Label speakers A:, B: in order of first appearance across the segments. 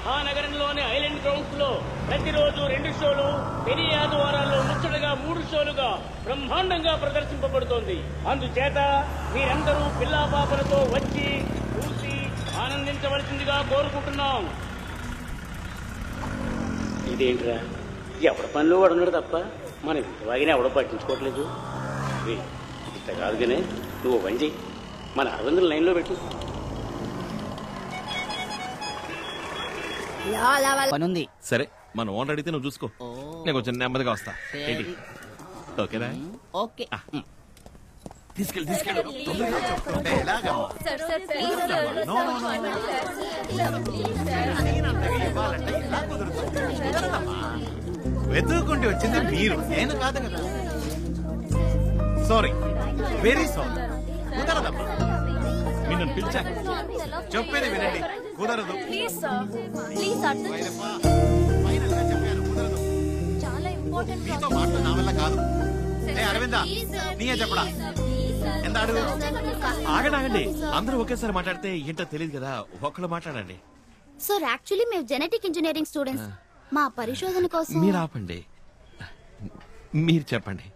A: మహానగరంలోని island grounds లో ప్రతిరోజు 2 షోలు, పెని ఆదివారాల్లో ముచ్చటగా 3 షోలుగా బ్రహ్మాండంగా ప్రదర్శింపబడుతోంది. అందుచేత మీరందరూ పిల్లా పాపలతో వచ్చి చూసి ఆనందించవలసిందిగా కోరుకుంటున్నాం. ఇదేంట్రా, ఎవడ పనిలో వాడున్నాడు తప్ప మనం ఇంతలాగినా ఎవడో పట్టించుకోవట్లేదు. ఇంత కాదుగానే నువ్వు పని చెయ్యి, మన అరవిందుల లైన్లో పెట్టు.
B: పనుంది.
C: సరే, మన ఓనర్ అడిగితే నువ్వు చూసుకో, నేను కొంచెం నెమ్మదిగా వస్తా. ఓకేనా?
B: ఓకే.
C: తీసుకెళ్ళి
D: వెతుక్కుంటూ వచ్చింది మీరు, నేను కాదు కదా. Sorry, very sorry. కుదరదమ్మా, మీరు నన్ను పిలిచారు, చెప్పేది వినండి. కుదరదు. మీతో మాటలు నా వల్ల కాదు. అరవిందా, నీయే చెప్పడా? ఎంత అడుగు.
C: ఆగండి, అందరూ ఒకేసారి మాట్లాడితే ఏంటో తెలియదు కదా, ఒక్కళ్ళు మాట్లాడండి.
E: సార్, యాక్చువల్లీ మేము జెనెటిక్ ఇంజనీరింగ్ స్టూడెంట్స్. మా పరిశోధన కోసం.
C: మీరు ఆపండి, మీరు చెప్పండి.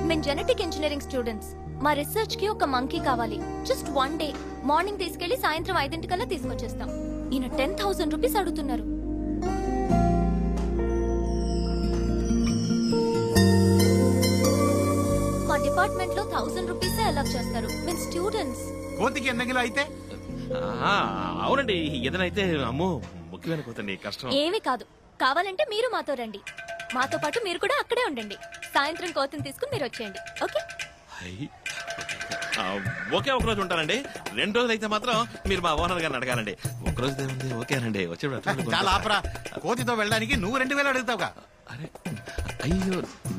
F: మేము జెనెటిక్ ఇంజనీరింగ్ స్టూడెంట్స్. మా రీసెర్చ్ కి ఒక మంకీ కావాలి. Just 1 day. మార్నింగ్ తీసుకెళ్లి సాయంత్రం 5 తీసుకొచ్చేస్తాం. ఈయన 10,000 రూపీస్ అడుగుతున్నారు. మా డిపార్ట్మెంట్ లో 1000 రూపీస్ అలౌ చేస్తారు. మేము స్టూడెంట్స్.
D: కోతికి ఎన్నగిలో అయితే?
C: అవునండి, ఏదైతే అమ్మో ముఖ్యమైన కోతండి, కష్టం.
F: ఏమీ కాదు, కావాలంటే మీరు మాతో రండి. మాతో పాటు మీరు కూడా అక్కడే ఉండండి. సాయంత్రం కోతిని తీసుకుని మీరు వచ్చేయండి. ఓకే?
C: ఒకే ఒక రోజు ఉంటానండి. 2 రోజులు అయితే మాత్రం మీరు మా ఓనర్ గారిని అడగాలండి. ఒక రోజు ఏముంది, ఓకేనండి.
D: చాలా ఆపరా, కోతితో వెళ్ళడానికి నువ్వు 2,000 అడుగుతావుగా.
C: అరే అయ్యో,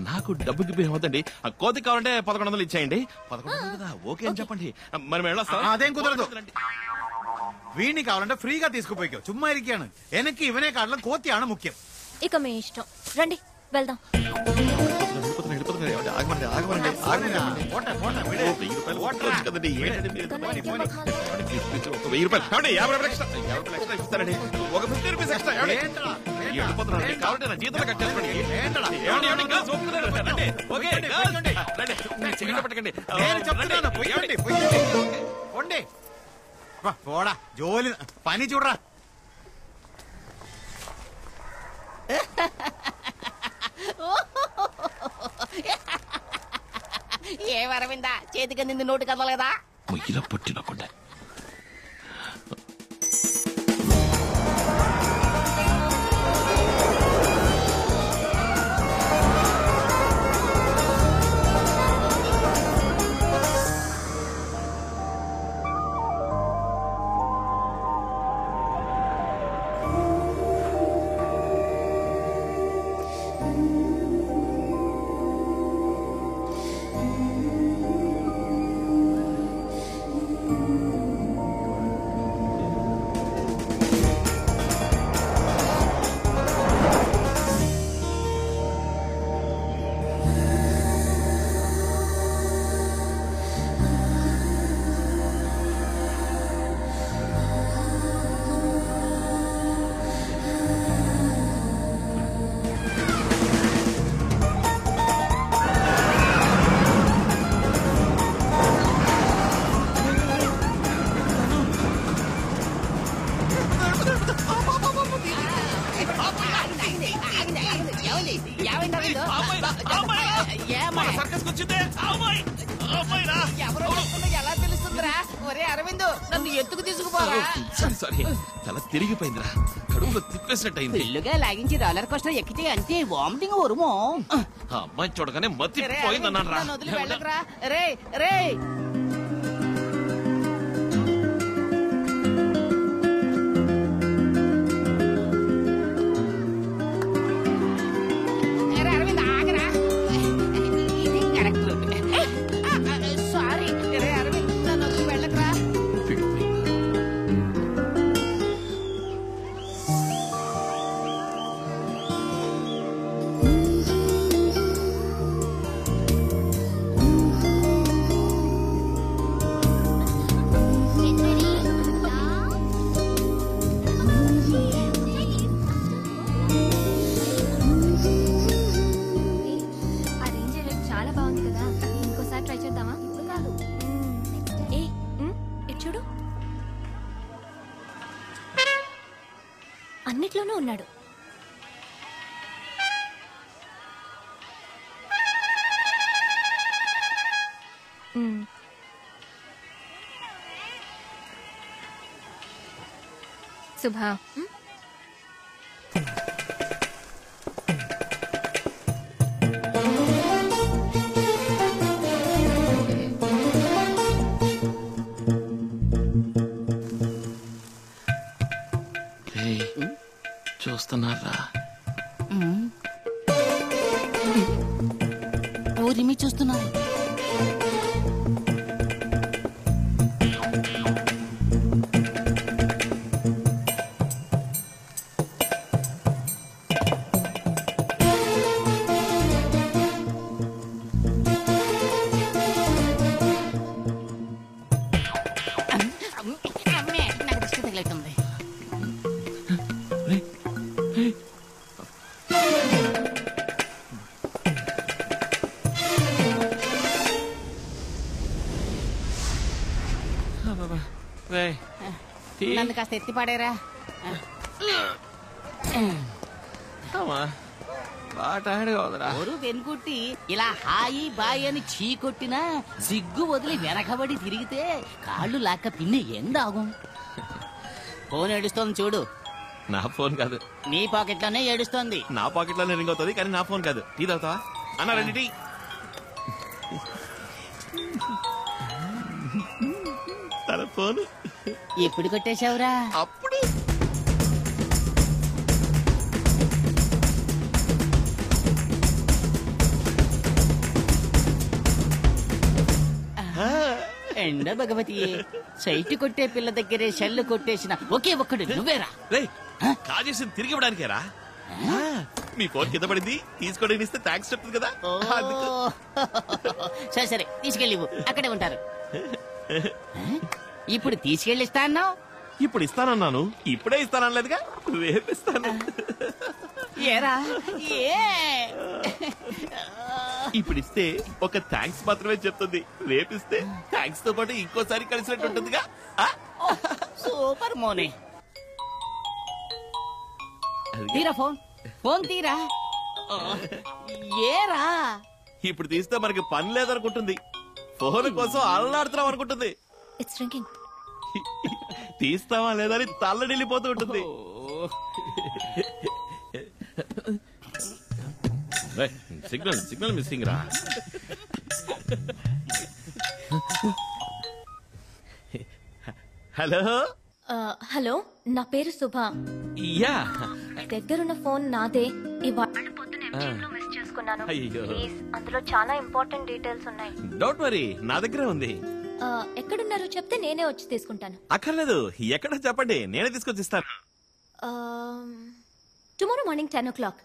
C: నాకు డబ్బుకి బియ్యం అవుతండి. కోతి కావాలంటే 1100 ఇచ్చేయండి. 1100 కదా, ఓకే అని చెప్పండి. మరి మేము వెళ్ళొస్తాం.
D: అదేం కుదరదు. వీడిని కావాలంటే ఫ్రీగా తీసుకుపోయి చుమ్మా ఇరికాను. వెనక్కి ఇవనే కావడం కోతి ఆడ ముఖ్యం.
F: ఇక మీ ఇష్టం, రండి వెళ్దాం.
D: పోడా జోలి పని చూడరా.
B: ఏమరవిందా, చేతికి నింది నోటు కదలగదా?
C: ఇలా పట్టినకుండా
B: ఎలా తెలుస్తుందిరా? ఒరే అరవింద్, నన్ను ఎత్తుకు తీసుకుపోరా.
C: సారీ, తల తిరిగిపోయిందిరా, కడుపులో తిప్పేసినట్టు అయింది.
B: ఫుల్లుగా లాగించి రోలర్ కోస్టర్ ఎక్కితే అంతే వామిటింగ్ వరుమో.
C: ఆ అమ్మాయి చూడగానే మత్తి పోయిందన్నాను రా.
B: వదిలి వెళ్ళకరా. రే రే అరవింద్ ఆగరా. ఇది కరెక్ట్. సారీ రే అరవింద్, నన్ను వదిలి వెళ్ళకరా.
F: అన్నిట్లోనూ ఉన్నాడు. శుభా,
C: చూస్తున్నారా?
B: ఊరిమి చూస్తున్నారు. నాకు దిష్టి తగిలేస్తుంది. నన్ను కాస్త ఎత్తి పాడారా. ఊరు వెనుకొట్టి ఇలా హాయి బాయి అని చీ కొట్టినా సిగ్గు వదిలి వెనకబడి తిరిగితే కాళ్ళు లాక్క పిన్ని ఎందాகும். ఫోన్ ఏడుస్తోంది చూడు.
C: నా ఫోన్ కాదు.
B: నీ పాకెట్ లోనే ఏడుస్తోంది.
C: నా పాకెట్ లోనే రింగ్ అవుతుంది, కానీ నా ఫోన్ కాదు. టీ తాగుతావా అన్న? రండి టీ. తన ఫోన్
B: ఎప్పుడు కొట్టేశావురా?
C: అప్పుడు
B: ఎండ భగవతి, సైట్ కొట్టే పిల్ల దగ్గరే షెల్లు కొట్టేసిన ఒకే ఒక్కడు నువ్వేరా?
C: కాజేసి తిరిగి ఇవ్వడానికేరా? మీ ఫోన్ కింద పడింది, తీసుకోవడానికి ఇస్తే థ్యాంక్స్ చెప్తుంది కదా.
B: సరే సరే తీసుకెళ్ళి అక్కడే ఉంటారు. ఇప్పుడు తీసుకెళ్ళి ఇస్తా అన్నావు.
C: ఇప్పుడు ఇస్తానన్నాను, ఇప్పుడే ఇస్తానలేదుగా, వేపిస్తాను.
B: ఏరా ఏ
C: ఇప్పుడు ఇస్తే ఒక థ్యాంక్స్ మాత్రమే చెప్తుంది, రేపిస్తే థ్యాంక్స్ తో పాటు ఇంకోసారి కలిసినట్టు ఉంటుందిగా.
B: సూపర్ మోనే. తీరా ఫోన్, ఫోన్ తీరా. ఏరా
C: ఇప్పుడు తీస్తే మనకి పని లేదనుకుంటుంది, ఫోన్ కోసం అల్లాడుతున్నాం అనుకుంటుంది.
F: It's ringing.
C: తీస్తావా లేదని తల్లడిల్లిపోతూ ఉంటుంది. సిగ్నల్ సిగ్నల్ మిస్సింగ్ రా. హలో
F: హలో, నా పేరు శుభ.
C: యా,
F: దగ్గరున్న ఫోన్ నాదే. ఇవాళ పొద్దున మిస్ చేసుకున్నాను.
C: అయ్యో,
F: అందులో చాలా ఇంపార్టెంట్ డీటెయిల్స్ ఉన్నాయి.
C: డోంట్ వరీ, నా దగ్గరే ఉంది.
F: ఎక్కడున్నారో చెప్తే నేనే వచ్చి తీసుకుంటాను.
C: అక్కర్లేదు, ఎక్కడ చెప్పండి, నేనే తీసుకొచ్చి ఇస్తాను.
F: Tomorrow morning 10 o'clock.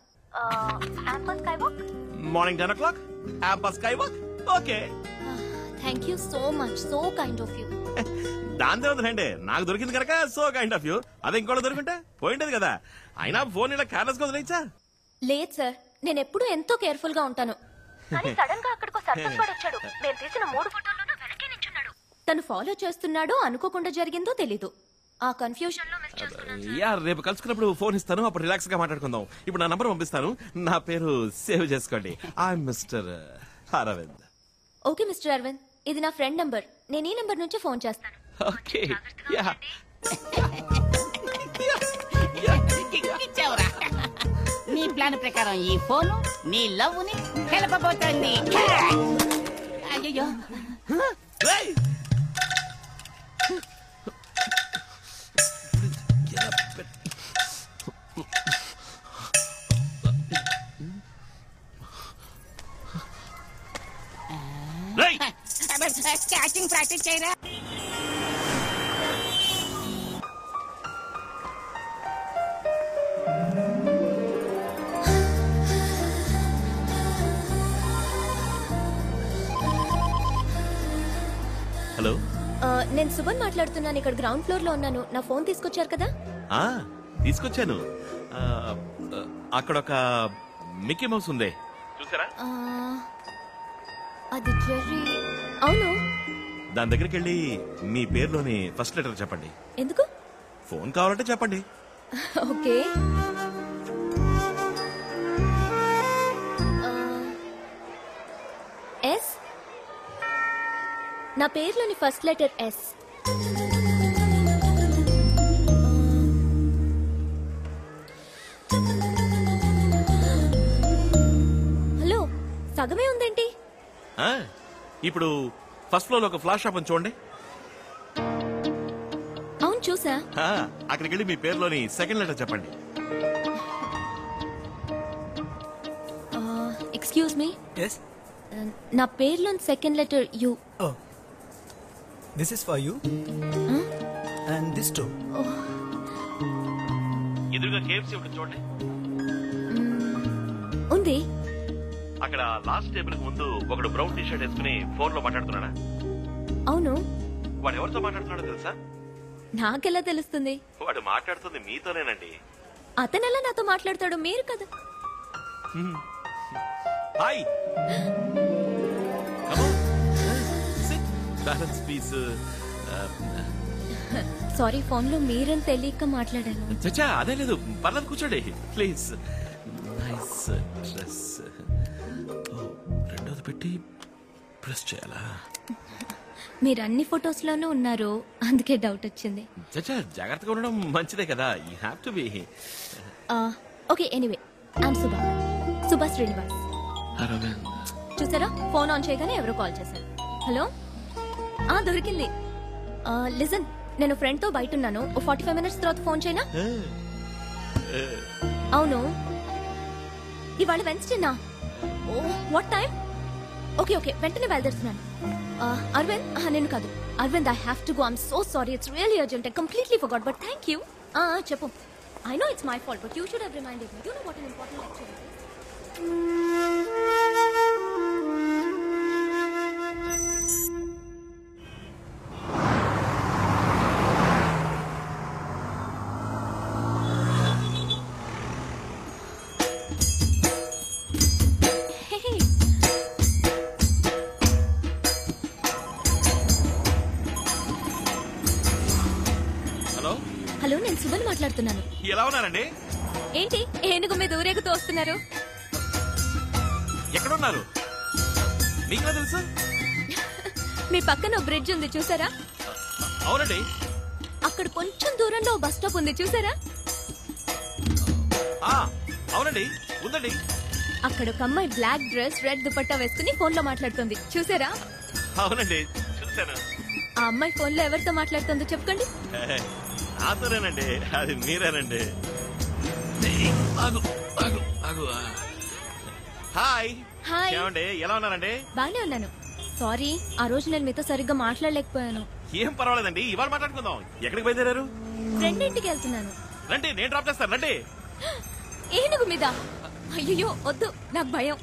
C: Morning 10 o'clock, Ampa Skywalk. Okay,
F: thank you so much, so kind of you.
C: దాని తర్వాతండి నాకు దొరికింది కనుక సో కైండ్ ఆఫ్ యూ. అదే ఇంకోటి దొరికింటే పోయింటది కదా. అయినా ఫోన్ ఇలా కేర్లెస్ గా వదిలేచ్చా?
F: లేదు సార్, నేను ఎప్పుడూ ఎంతో కేర్ఫుల్ గా ఉంటాను. కానీ సడన్ గా అక్కడికి సర్పంచ్ వాడు వచ్చాడు. నేను తీసిన 3 ఫోటోల్లోనూ వెనకే నించున్నాడు. తను ఫాలో చేస్తున్నాడో అనుకోకుండా జరిగిందో తెలీదు. ఆ కన్ఫ్యూజన్ లో మిస్ చేసుకున్నాను.
C: యార్, రేపు కలుసుకున్నప్పుడు ఫోన్ ఇస్తాను, అప్పుడు రిలాక్స్ గా మాట్లాడుకుందాం. ఇప్పుడు నా నంబర్ పంపిస్తాను, నా పేరు సేవ్ చేసుకోండి. I'm Mr Aravind.
F: Okay Mr Aravind, ఇది నా ఫ్రెండ్ నంబర్. నేను ఈ నంబర్ నుంచి ఫోన్ చేస్తాను.
C: Okay, yeah.
B: ఇచ్చావురా. నీ ప్లాన్ ప్రకారం ఈ ఫోను నీ లవ్ ని కలపబోతోంది. అయ్యో, క్యాచింగ్ ప్రాక్టీస్ చేయరా.
C: హలో,
F: నేను సుభన్ మాట్లాడుతున్నాను. ఇక్కడ గ్రౌండ్ ఫ్లోర్ లో ఉన్నాను. నా ఫోన్ తీసుకొచ్చారు కదా?
C: తీసుకొచ్చాను. అక్కడ ఒక మిక్కీ మౌస్ ఉంది, చూసారా?
F: అది జెర్రీ. అవును.
C: దాని దగ్గరికి వెళ్ళి మీ పేరులోని ఫస్ట్ లెటర్ చెప్పండి.
F: ఎందుకు?
C: ఫోన్ కావాలంటే చెప్పండి.
F: ఓకే. ఎస్. నా పేరులోని ఫస్ట్ లెటర్ ఎస్. హలో, సగమే ఉందేంటి?
C: ఇప్పుడు ఫస్ట్ ఫ్లోర్ లో ఒక ఫ్లాష్ షాప్ చూడండి.
F: అవును, చూసా.
C: అక్కడికి వెళ్ళి మీ పేరులోని సెకండ్ లెటర్ చెప్పండి.
F: Excuse me.
G: Yes.
F: నా పేరులోని second letter U.
G: Oh. This is for you. And this too.
C: ఎదురుగా కేఎఫ్సీ ఒకటి చూడండి.
F: ఉంది.
C: అక్కడ లాస్ట్ టేబుల్ కి ముందు ఒకడు బ్రౌన్ టీ షర్ట్ వేసుకుని ఫోన్ లో మాట్లాడుతున్నాడా?
F: అవును.
C: వాడు ఎవరితో మాట్లాడుతున్నాడో తెలుసా?
F: నాకెలా తెలుస్తుంది?
C: వాడు మాట్లాడుతుంది మీతోనేనండి.
F: అతనెలా నాతో మాట్లాడతాడు? మీరు కదా.
C: Hi. Balance piece.
F: Sorry, phone లో మీరని తెలియక మాట్లాడాను.
C: చచ్చా, అదే లేదు, పర్లేదు, కూర్చోండి ప్లీజ్. Nice dress. రెండోది పెట్టి ప్రెస్ చేయాలా?
F: మీరు అన్ని ఫొటోస్ లోనూ ఉన్నారు, అందుకే డౌట్ వచ్చింది.
C: చచ్చా, జాగ్రత్తగా ఉండడం మంచిదే కదా. You have to be.
F: Okay, anyway, I'm Subha Srinivas. చూసారా, ఫోన్ ఆన్ చేయగానే ఎవరో కాల్ చేశారు. హలో, దొరికింది. లిజన్, నేను ఫ్రెండ్ తో బయట ఉన్నాను. 45 minutes తర్వాత ఫోన్ చేయనా? అవును, ఇవాళ వెన్స్డేనా? Oh, what time? Okay okay, వెంటనే బయలుదేరుతున్నాను. అరవింద్, నేను కాదు, Aravind, I have to go. I'm so sorry, it's really urgent. I completely forgot, but thank you. చెప్పు. I know it's my fault, but you should have reminded me. You know what an important lecture it is. Hey.
C: Hello.
F: Hello, నేను సుమన్ మాట్లాడుతున్నాను.
C: ఎలా ఉన్నారండి?
F: ఏంటి ఏనుగు మీద ఊరేగుతూ వస్తున్నారు?
C: ఎక్కడున్నారు? మీకెలా తెలుసు?
F: మీ పక్కన బ్రిడ్జ్ ఉంది, చూసారా?
C: అవునండి.
F: అక్కడ కొంచెం దూరంలో బస్ స్టాప్ ఉంది, చూసారా?
C: అవునండి, ఉందండి.
F: అక్కడ ఒక అమ్మాయి బ్లాక్ డ్రెస్, రెడ్ దుపట్టా వేసుకుని ఫోన్ లో మాట్లాడుతుంది, చూసారా?
C: అవునండి, చూసాను.
F: ఆ అమ్మాయి ఫోన్ లో ఎవరితో మాట్లాడుతుందో చెప్పుకోండి.
C: నాతోనేనండి, అది మీరేనండి. హాయ్.
F: హాయ్.
C: ఏమండి, ఎలా ఉన్నారండి?
F: బానే ఉన్నాను. సారీ, ఆ రోజు నేను మీతో సరిగ్గా మాట్లాడలేకపోయాను.
C: ఏం పర్వాలేదండి, ఇవాళ మాట్లాడుకుందాం. ఎక్కడికి బయలుదేరారు?
F: ఫ్రెండ్ ఇంటికి వెళ్తున్నాను.
C: రండి, నేను డ్రాప్ చేస్తాను. రండి.
F: ఏనుగు మీద? అయ్యో వద్దు, నాకు భయం.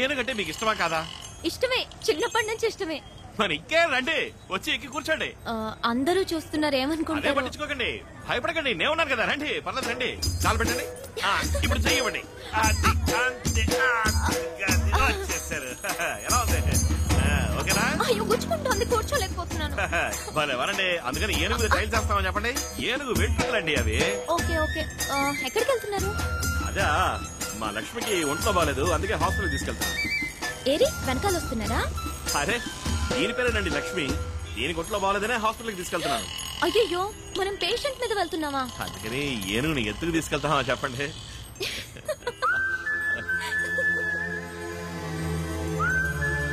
C: ఏనుగంటే మీకు ఇష్టమా కాదా?
F: ఇష్టమే, చిన్నప్పటి నుంచి ఇష్టమే.
C: మరి ఇంకే రండి, వచ్చి ఎక్కి కూర్చోండి.
F: అందరూ చూస్తున్నారు,
C: అదే
F: ఏమనుకుంటారు?
C: పట్టించుకోకండి, భయపడకండి, నేను ఉన్నాను కదా. రండి, పర్లేదు, రండి. చాలు పెట్టండి. ఇప్పుడు చెయ్యండి. వచ్చేసారు. ఎలా ఉంది? ఓకేనా?
F: అయ్యో, గుచ్చుకుంటోంది, కూర్చోలేకపోతున్నాను.
C: భలే వరండి. అందుకని ఏనుగు ట్రైల్ చేస్తామని చెప్పండి. ఏనుగు వెంట్రుకలండి అవి.
F: ఓకే ఓకే, ఎక్కడికి వెళ్తున్నారు?
C: అదా, మా లక్ష్మికి ఒంట్లో బాగాలేదు, అందుకే హాస్పిటల్ తీసుకెళ్తాను.
F: ఏరి, వెనకాల వస్తున్నారా?
C: అరే, దీని పేరేనండి లక్ష్మి. దీనికి ఒంట్లో బాగాలేదనే హాస్పిటల్కి తీసుకెళ్తున్నాను.
F: అయ్యో, మనం పేషెంట్ మీద వెళ్తున్నావా?
C: అందుకని ఏనుగుని ఎత్తుకు తీసుకెళ్తామా చెప్పండి.